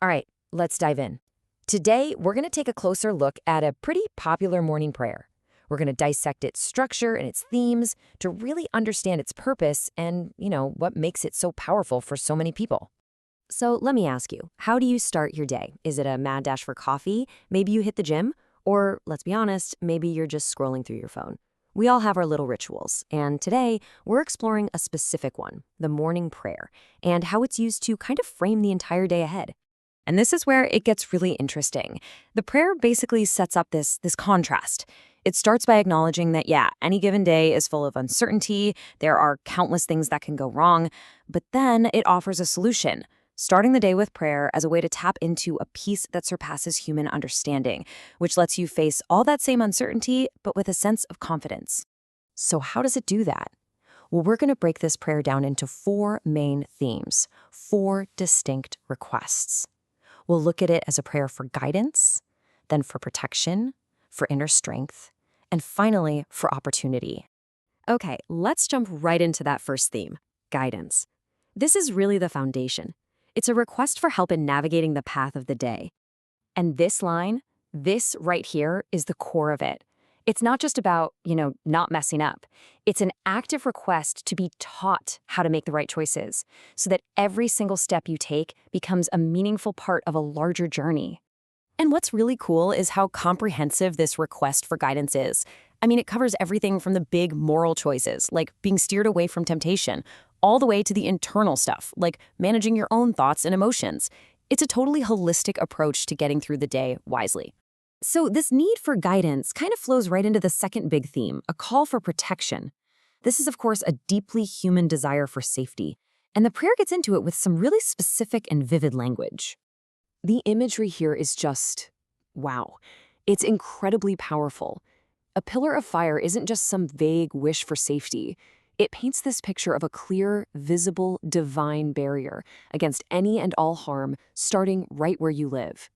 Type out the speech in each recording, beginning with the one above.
All right, let's dive in. Today, we're going to take a closer look at a pretty popular morning prayer. We're going to dissect its structure and its themes to really understand its purpose and, what makes it so powerful for so many people. So let me ask you, how do you start your day? Is it a mad dash for coffee? Maybe you hit the gym? Or, let's be honest, maybe you're just scrolling through your phone. We all have our little rituals, and today we're exploring a specific one, the morning prayer, and how it's used to kind of frame the entire day ahead. And this is where it gets really interesting. The prayer basically sets up this contrast. It starts by acknowledging that, yeah, any given day is full of uncertainty, there are countless things that can go wrong, but then it offers a solution, starting the day with prayer as a way to tap into a peace that surpasses human understanding, which lets you face all that same uncertainty, but with a sense of confidence. So how does it do that? Well, we're going to break this prayer down into four main themes, four distinct requests. We'll look at it as a prayer for guidance, then for protection, for inner strength, and finally for opportunity. Okay, let's jump right into that first theme, guidance. This is really the foundation. It's a request for help in navigating the path of the day. And this line, this right here, is the core of it. It's not just about, not messing up. It's an active request to be taught how to make the right choices so that every single step you take becomes a meaningful part of a larger journey. And what's really cool is how comprehensive this request for guidance is. I mean, it covers everything from the big moral choices, like being steered away from temptation, all the way to the internal stuff, like managing your own thoughts and emotions. It's a totally holistic approach to getting through the day wisely. So this need for guidance kind of flows right into the second big theme, a call for protection. This is, of course, a deeply human desire for safety, and the prayer gets into it with some really specific and vivid language. The imagery here is just, wow. It's incredibly powerful. A pillar of fire isn't just some vague wish for safety. It paints this picture of a clear, visible, divine barrier against any and all harm, starting right where you live.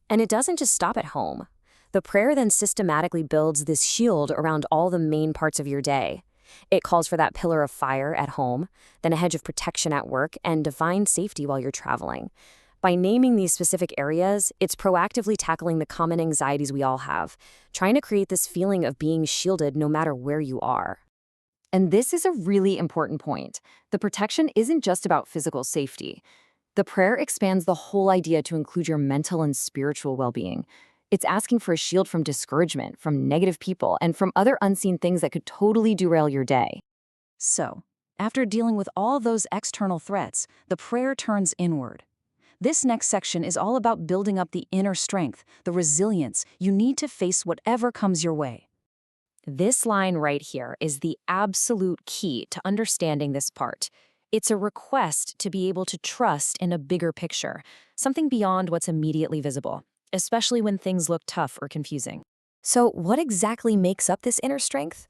And it doesn't just stop at home. The prayer then systematically builds this shield around all the main parts of your day. It calls for that pillar of fire at home, then a hedge of protection at work, and divine safety while you're traveling. By naming these specific areas, it's proactively tackling the common anxieties we all have, trying to create this feeling of being shielded no matter where you are. And this is a really important point. The protection isn't just about physical safety. The prayer expands the whole idea to include your mental and spiritual well-being. It's asking for a shield from discouragement, from negative people, and from other unseen things that could totally derail your day. So, after dealing with all those external threats, the prayer turns inward. This next section is all about building up the inner strength, the resilience you need to face whatever comes your way. This line right here is the absolute key to understanding this part. It's a request to be able to trust in a bigger picture, something beyond what's immediately visible, especially when things look tough or confusing. So what exactly makes up this inner strength?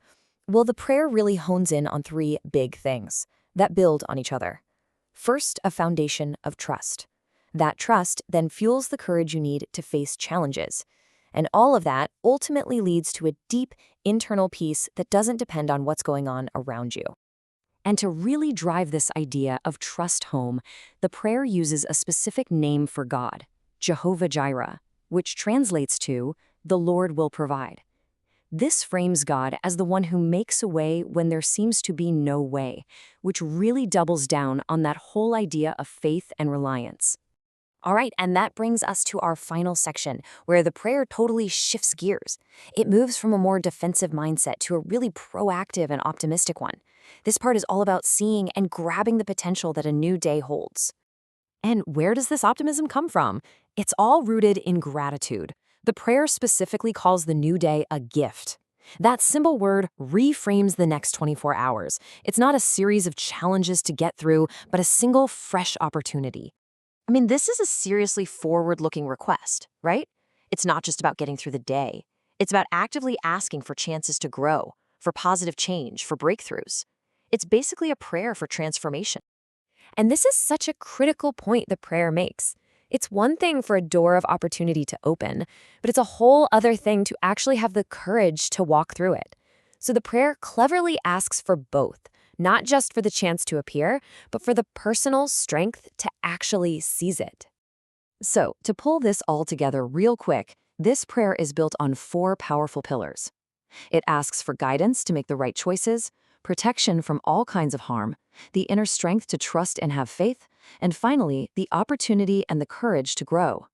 Well, the prayer really hones in on three big things that build on each other. First, a foundation of trust. That trust then fuels the courage you need to face challenges. And all of that ultimately leads to a deep internal peace that doesn't depend on what's going on around you. And to really drive this idea of trust home, the prayer uses a specific name for God, Jehovah Jireh, which translates to, the Lord will provide. This frames God as the one who makes a way when there seems to be no way, which really doubles down on that whole idea of faith and reliance. All right, and that brings us to our final section, where the prayer totally shifts gears. It moves from a more defensive mindset to a really proactive and optimistic one. This part is all about seeing and grabbing the potential that a new day holds. And where does this optimism come from? It's all rooted in gratitude. The prayer specifically calls the new day a gift. That simple word reframes the next 24 hours. It's not a series of challenges to get through, but a single fresh opportunity. I mean, this is a seriously forward-looking request, right? It's not just about getting through the day. It's about actively asking for chances to grow, for positive change, for breakthroughs. It's basically a prayer for transformation. And this is such a critical point the prayer makes. It's one thing for a door of opportunity to open, but it's a whole other thing to actually have the courage to walk through it. So the prayer cleverly asks for both, not just for the chance to appear, but for the personal strength to actually seize it. So, to pull this all together real quick, this prayer is built on 4 powerful pillars. It asks for guidance to make the right choices, protection from all kinds of harm, the inner strength to trust and have faith, and finally, the opportunity and the courage to grow.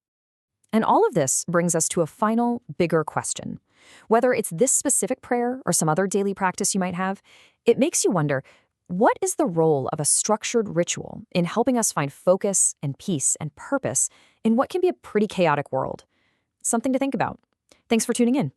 And all of this brings us to a final, bigger question. Whether it's this specific prayer or some other daily practice you might have, it makes you wonder, what is the role of a structured ritual in helping us find focus and peace and purpose in what can be a pretty chaotic world? Something to think about. Thanks for tuning in.